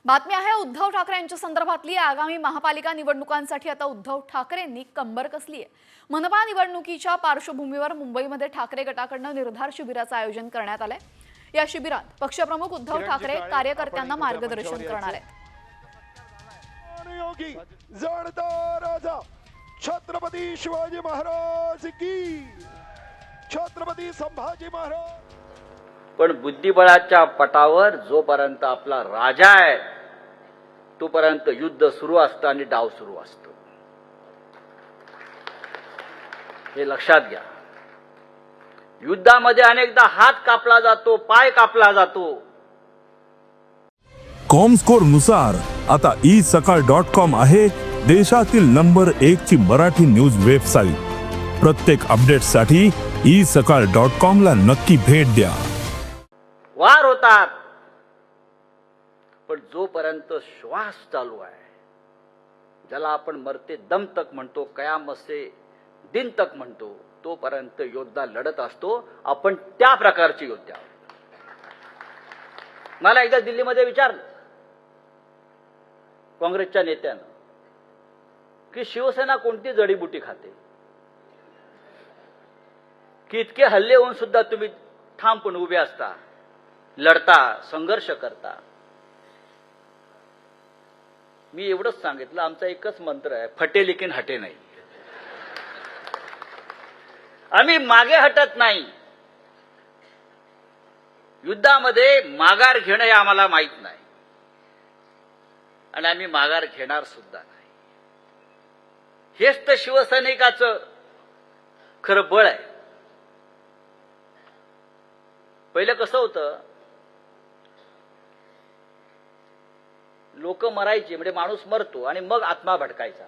बातमी आहे उद्धव ठाकरे यांच्या संदर्भातली। आगामी महापालिका निवडणुकांसाठी आता उद्धव ठाकरेंनी कंबर कसली आहे। मनपा निवडणुकीच्या पार्श्वभूमीवर मुंबईमध्ये ठाकरे गटाकडून निर्धार शिबिराचं आयोजन करण्यात आलंय। या शिबिरात पक्षप्रमुख उद्धव ठाकरे कार्यकर्त्यांना मार्गदर्शन करणार आहेत। छत्रपती शिवाजी महाराज की, छत्रपती संभाजी महाराज। पण बुद्धिबळाच्या पटावर जोपर्यंत आपला राजा आहे तोपर्यंत युद्ध सुरू असतं आणि डाव सुरू असतो, हे लक्षात घ्या। युद्धामध्ये अनेकदा हात कापला जातो, पाय कापला जातो। कॉमस्कोर नुसार आता isakal.com आहे देशातील नंबर 1 ची मराठी न्यूज वेबसाईट। प्रत्येक अपडेटसाठी isakal.com ला नक्की भेट द्या। वार होतात, पण जोपर्यंत श्वास चालू आहे, ज्याला आपण मरते दम तक म्हणतो, कयामत से दिन तक म्हणतो, तोपर्यंत योद्धा लढत असतो। आपण त्या प्रकारचे योद्धे आहोत। मला एकदा दिल्लीमध्ये विचारलं काँग्रेसच्या नेत्यानं की शिवसेना कोणती जडीबुटी खाते की इतके हल्ले होऊन सुद्धा तुम्ही ठामपणे उभे असता, लढता, संघर्ष करता। मी एवढंच सांगितलं, आमचा एकच मंत्र आहे, फटे लेकिन हटे नाही। आम्ही मागे हटत नाही। युद्धामध्ये माघार घेणं हे आम्हाला माहित नाही आणि आम्ही माघार घेणार सुद्धा नाही। हेच तर शिवसैनिकाचं खरं बळ आहे। पहिलं कसं होतं, लोक मरायचे म्हणजे माणूस मरतो आणि मग आत्मा भटकायचा।